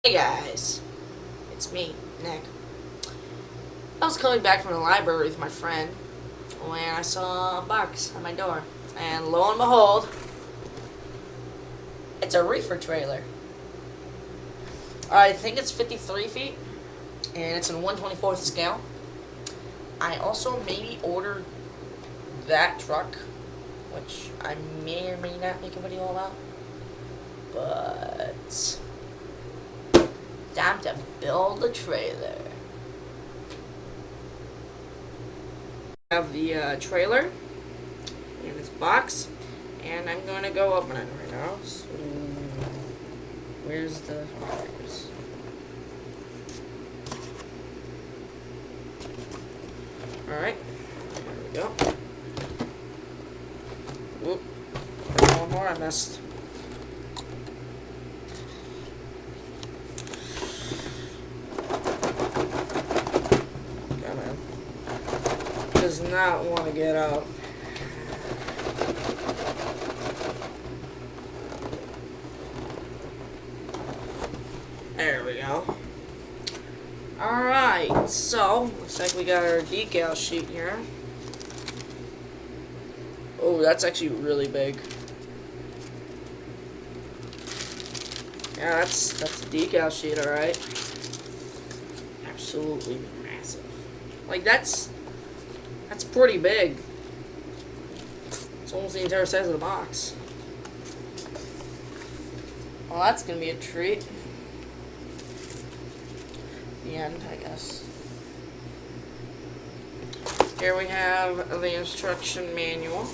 Hey guys, it's me, Nick. I was coming back from the library with my friend when I saw a box on my door, and lo and behold, it's a reefer trailer. I think it's 53 feet, and it's in 1/24th scale. I also maybe ordered that truck, which I may or may not make a video about, but time to build a trailer. Have the trailer in this box, and I'm going to go open it right now. So, where's the? All right, there we go. Whoop! One more I missed. Come on. Does not want to get out. There we go. Alright, so looks like we got our decal sheet here. Oh, that's actually really big. Yeah, that's the decal sheet, alright. Absolutely massive. Like that's pretty big. It's almost the entire size of the box. Well, that's gonna be a treat. The end, I guess. Here we have the instruction manual.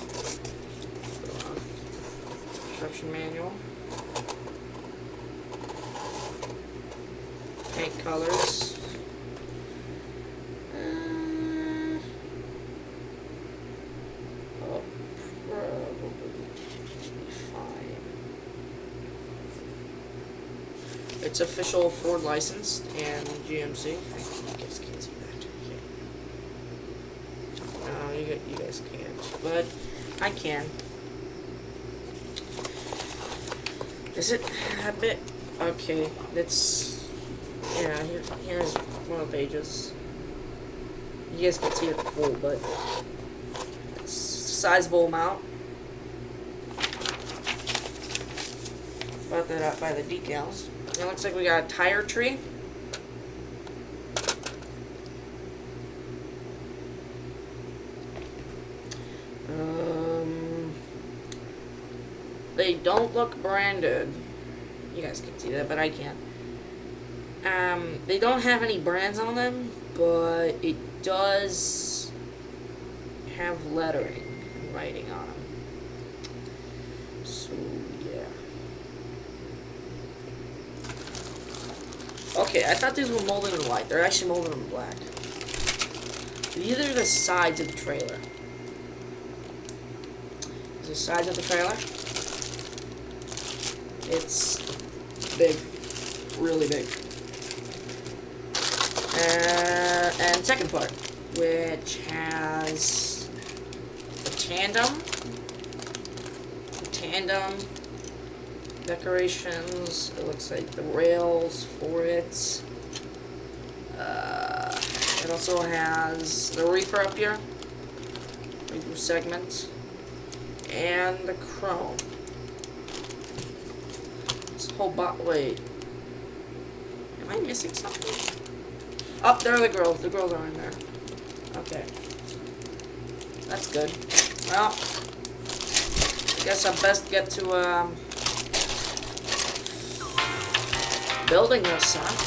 Instruction manual. Paint colors. It's official Ford licensed and GMC. You guys can't see that. No, you guys can't. But I can. Is it a bit? Okay, it's... Yeah, here's one of the pages. You guys can see it full, but it's a sizable amount. Bought that up by the decals. It looks like we got a tire tree. They don't look branded. You guys can see that, but I can't. They don't have any brands on them, but it does have lettering and writing on them. So, yeah. Okay, I thought these were molded in white. They're actually molded in black. These are the sides of the trailer. The sides of the trailer. It's big. Really big. And second part, which has the tandem decorations. It looks like the rails for it. It also has the reefer up here, reefer segment, and the chrome. This whole wait, am I missing something? Oh, there are the girls. The girls are in there. Okay, that's good. Well, I guess I best get to building this, huh?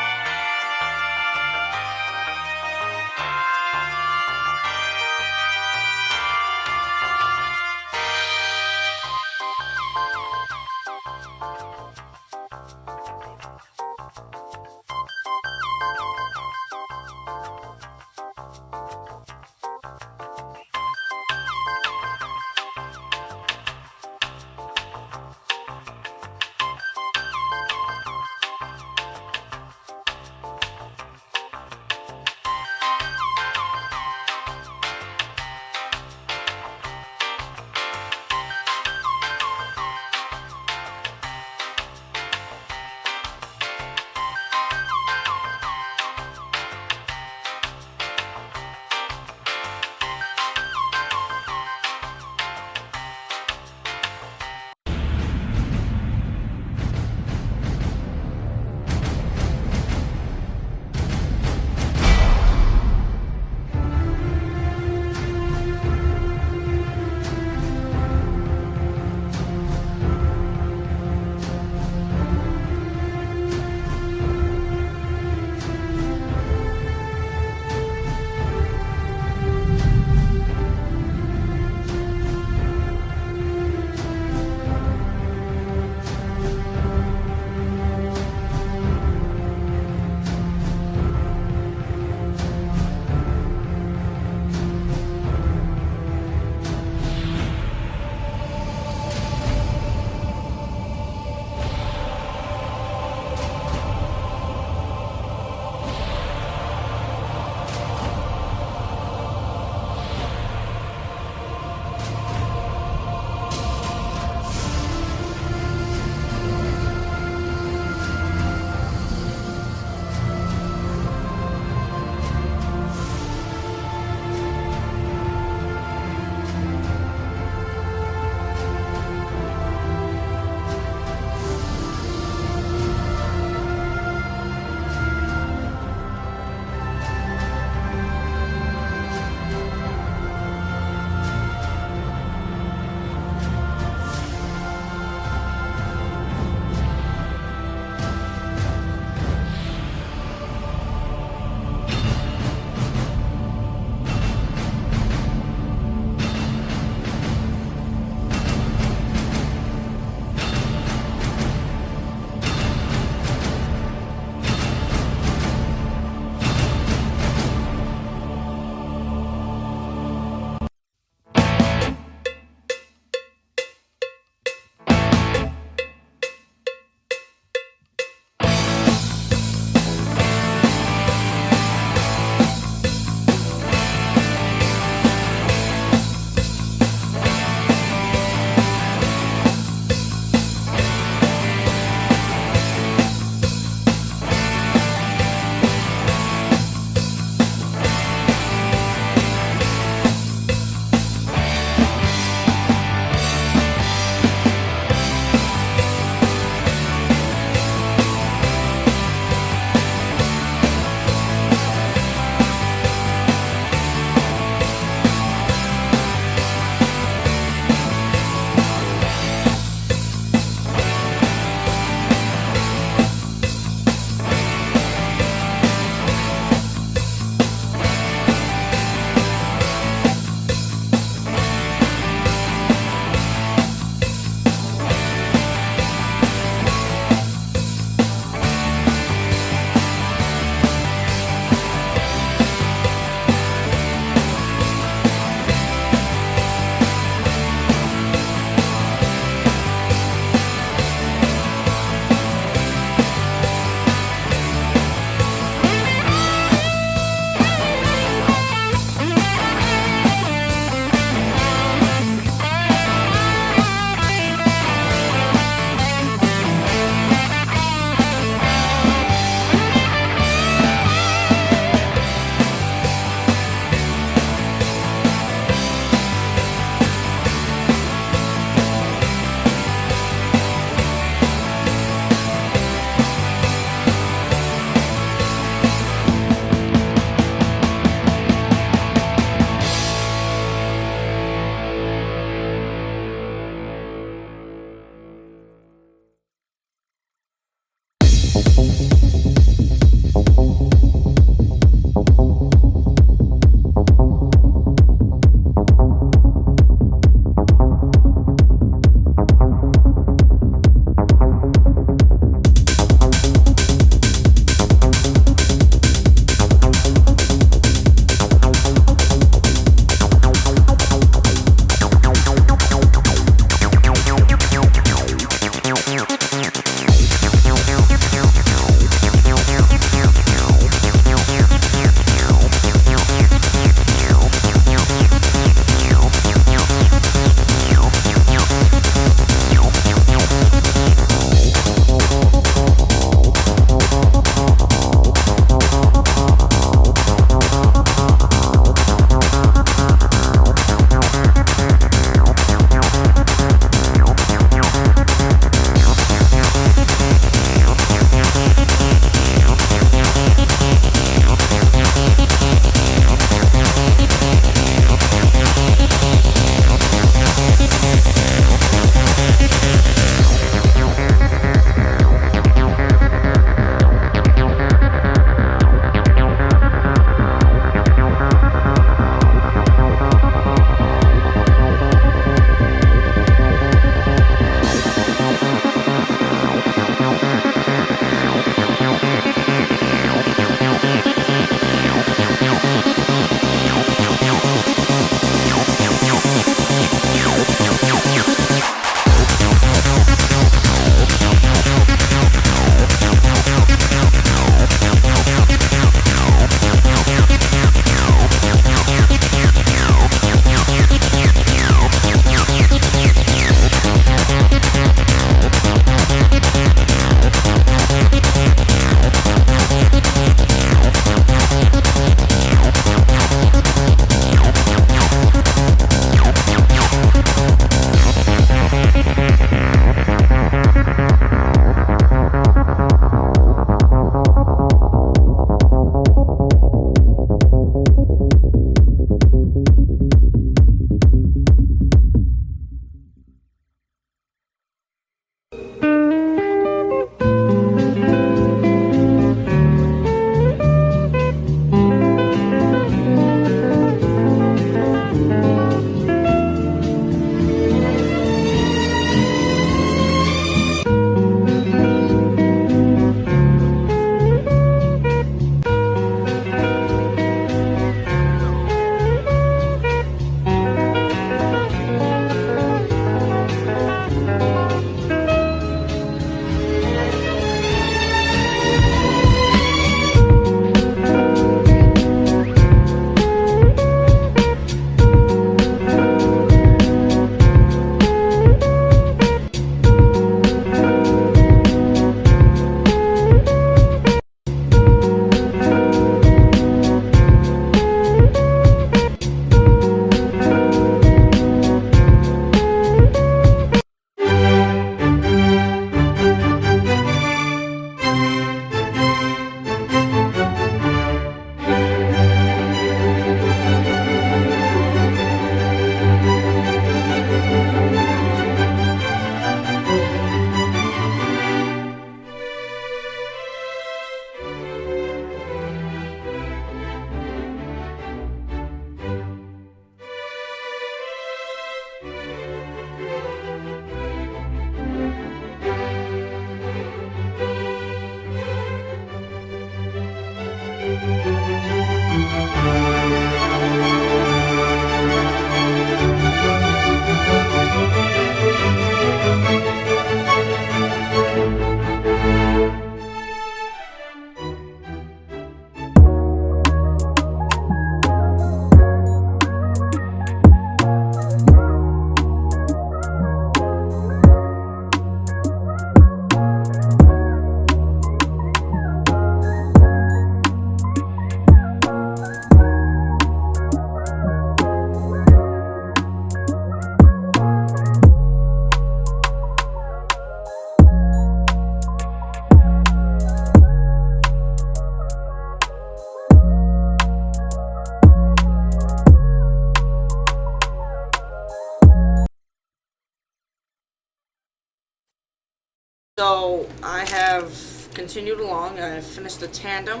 So I have continued along. I have finished the tandem,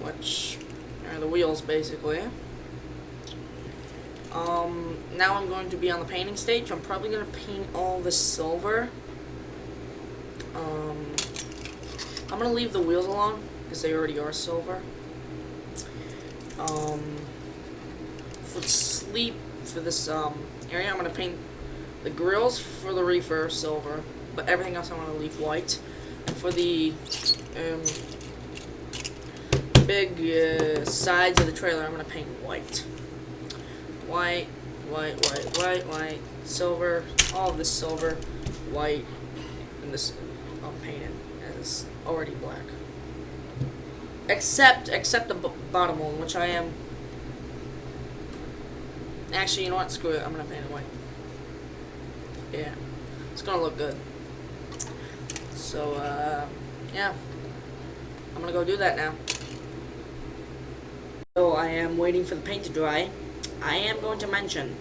which are the wheels basically. Now I'm going to be on the painting stage. I'm probably going to paint all this silver. I'm going to leave the wheels alone because they already are silver. For this area, I'm going to paint the grills for the reefer silver. but everything else I want to leave white. And for the big sides of the trailer, I'm going to paint white. White, white, white, white, white, silver, all of this silver, white, and this I'll paint it as already black. Except the bottom one, which I am. Actually, you know what? Screw it. I'm gonna paint it white. Yeah, it's gonna look good. So, yeah, I'm gonna go do that now. So I am waiting for the paint to dry. I am going to mention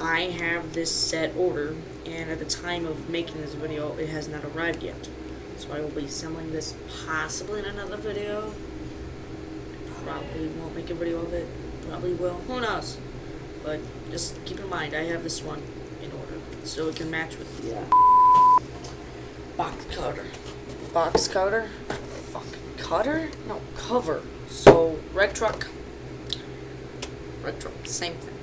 I have this set order, and at the time of making this video, it has not arrived yet. So I will be assembling this possibly in another video. Probably won't make a video of it. Probably will. Who knows? But just keep in mind, I have this one in order, so it can match with the box cutter. Box cutter? Fuck. Cutter? No, cover. So, red truck, same thing.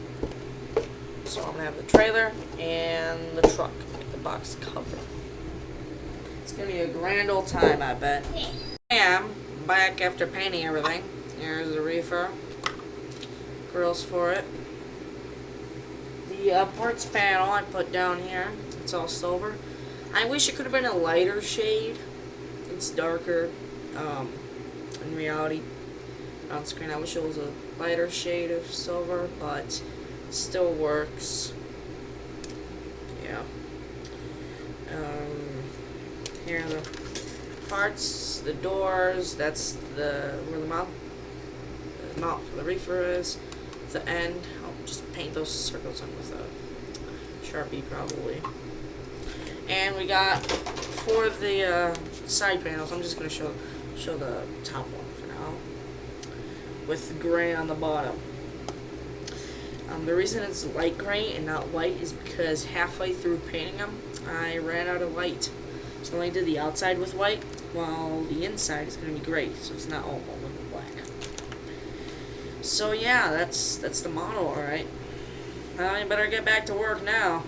So I'm gonna have the trailer and the truck, the box cover. It's gonna be a grand old time, I bet. I am back after painting everything. Here's the reefer, grills for it. The parts panel I put down here, it's all silver. I wish it could have been a lighter shade. It's darker, in reality. On screen, I wish it was a lighter shade of silver, but it still works. Yeah. Here are the parts, the doors. That's where the mouth for the reefer is. The end. I'll just paint those circles in with a Sharpie probably. And we got for the side panels. I'm just gonna show the top one for now, with gray on the bottom. The reason it's light gray and not white is because halfway through painting them, I ran out of light. So I did the outside with white, while the inside is going to be gray, so it's not all with black. So yeah, that's the model, alright. I better get back to work now.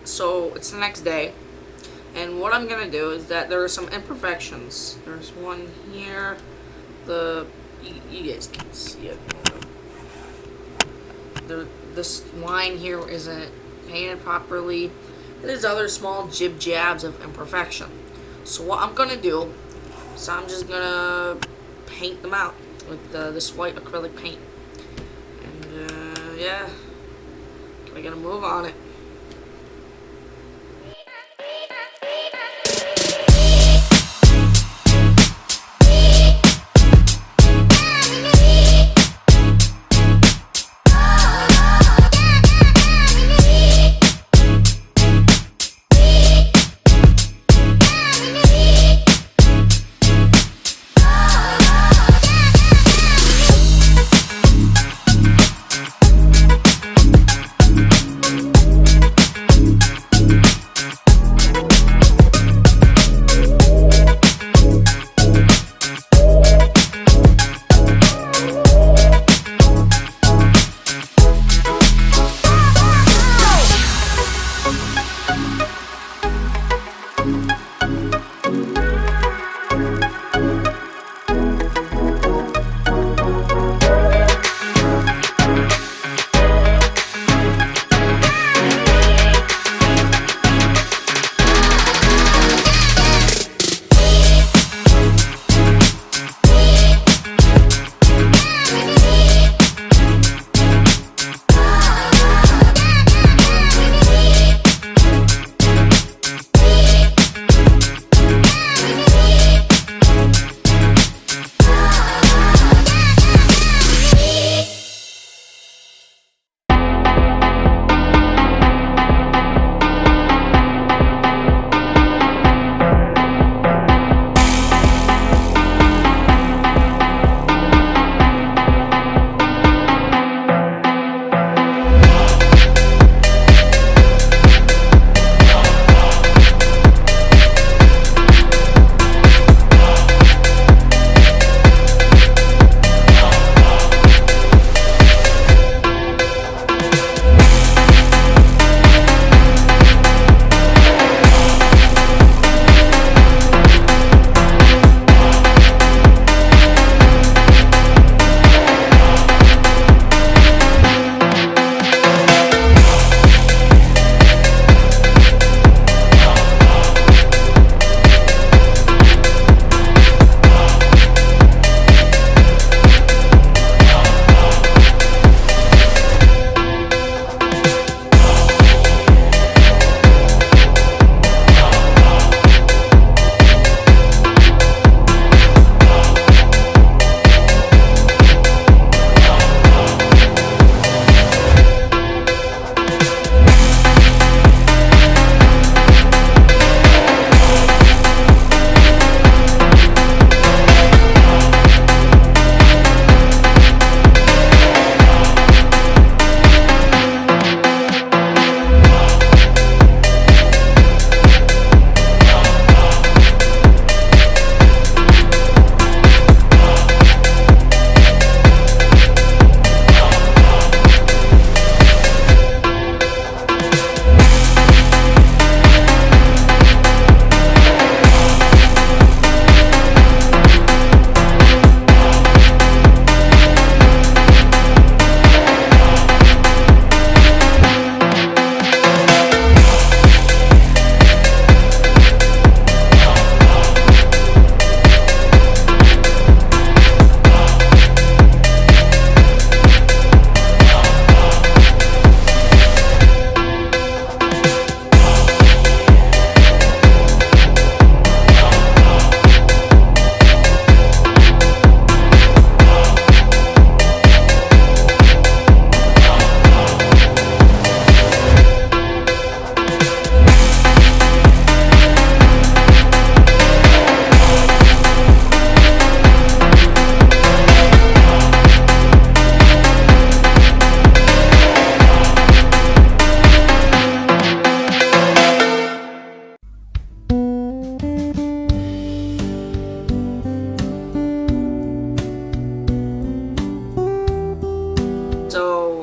So it's the next day, and what I'm gonna do is that there are some imperfections. There's one here. You guys can see it. This line here isn't painted properly. There's other small jib jabs of imperfection. So what I'm gonna do is I'm just gonna paint them out with this white acrylic paint. And yeah, we're gonna move on it.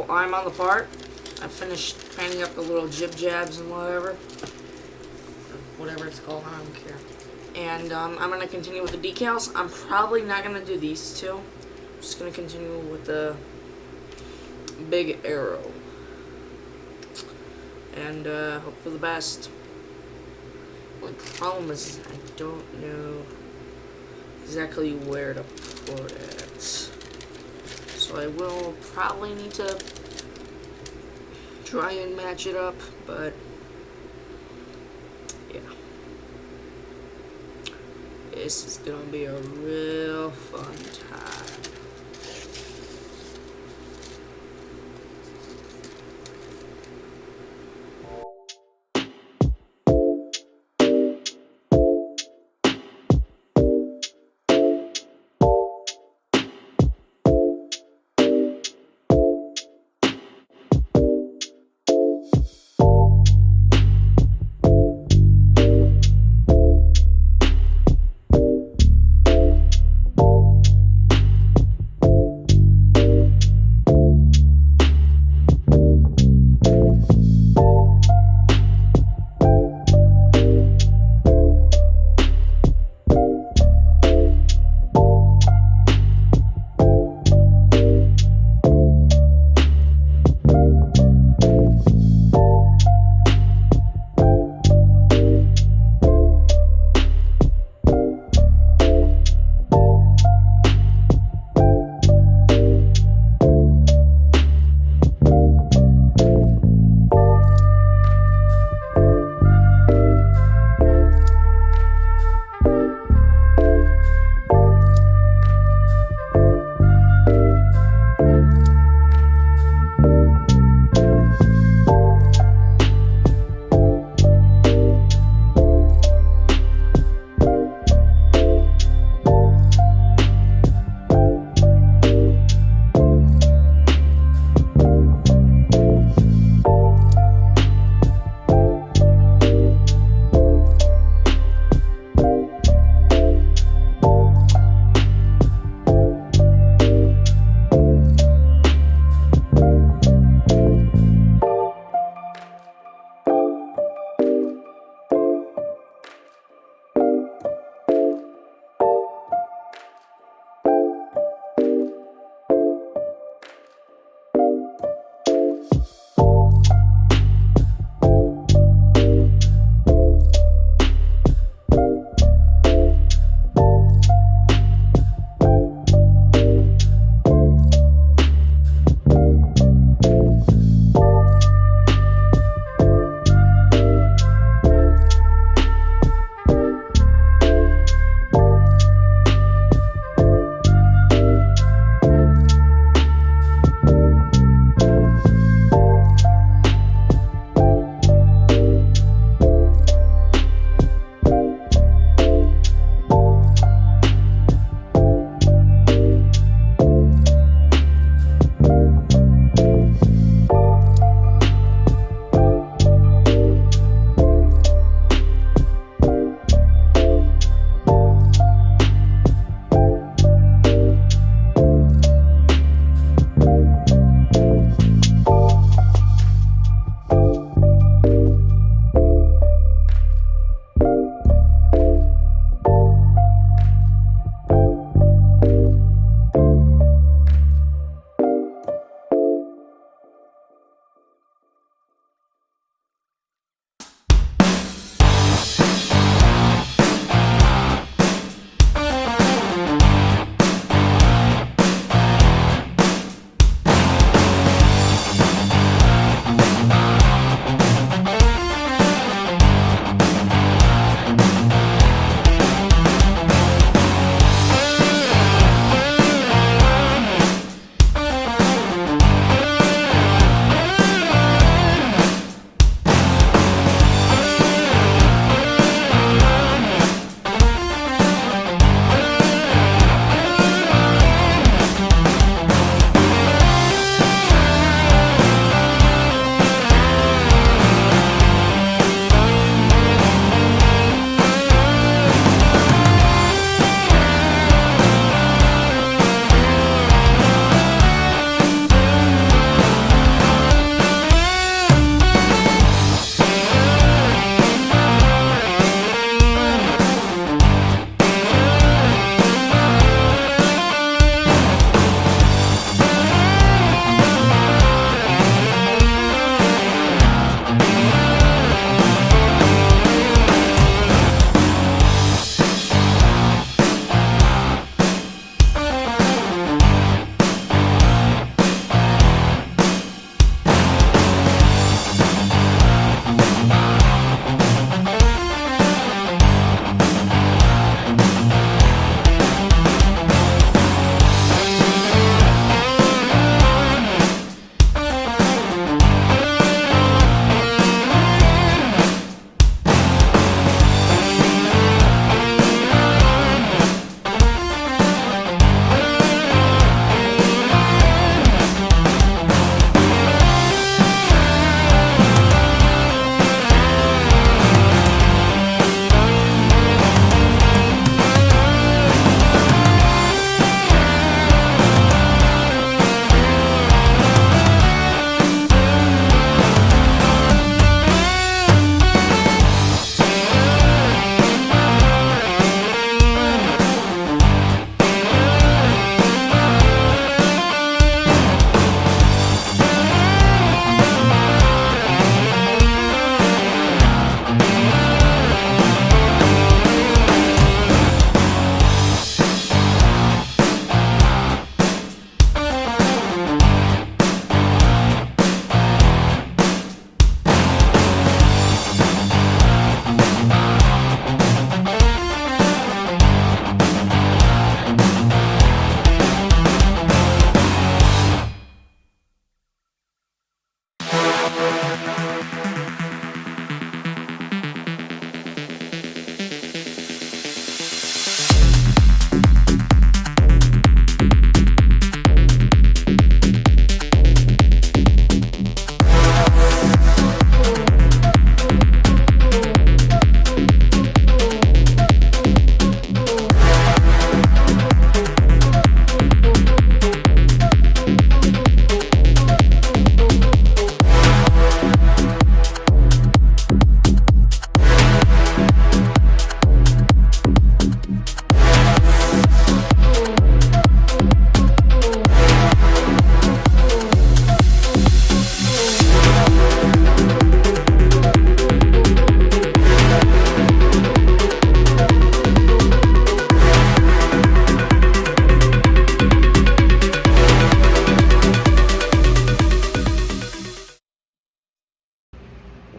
I'm on the part. I finished painting up the little jib jabs and whatever it's called. I don't care. And I'm gonna continue with the decals. I'm probably not gonna do these two. I'm just gonna continue with the big arrow. And hope for the best. The problem is I don't know exactly where to put it. So I will probably need to try and match it up, but yeah. This is gonna be a real fun time.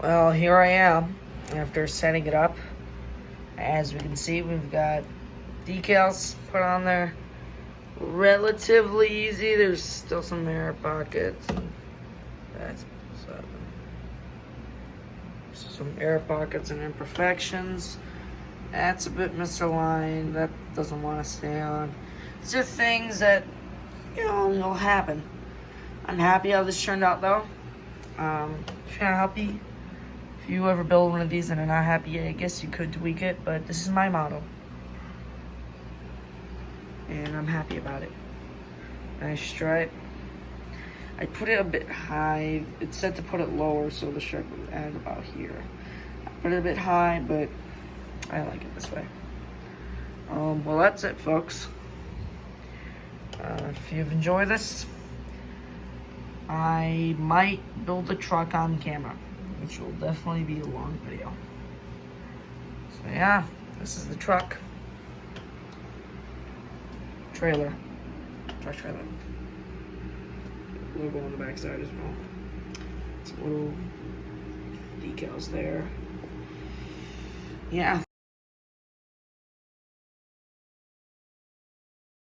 Well, here I am after setting it up. As we can see, we've got decals put on there. Relatively easy. There's still some air pockets. That's some air pockets and imperfections. That's a bit misaligned. That doesn't want to stay on. These are things that, will happen. I'm happy how this turned out, though. If you're not happy, if you ever build one of these and are not happy, I guess you could tweak it, but this is my model. And I'm happy about it. Nice stripe. I put it a bit high. It's said to put it lower so the stripe would end about here. I put it a bit high, but I like it this way. Well, that's it, folks. If you've enjoyed this, I might build a truck on camera, which will definitely be a long video. So yeah, this is the truck. Trailer. Truck trailer. Logo on the back side as well. Some little decals there. Yeah.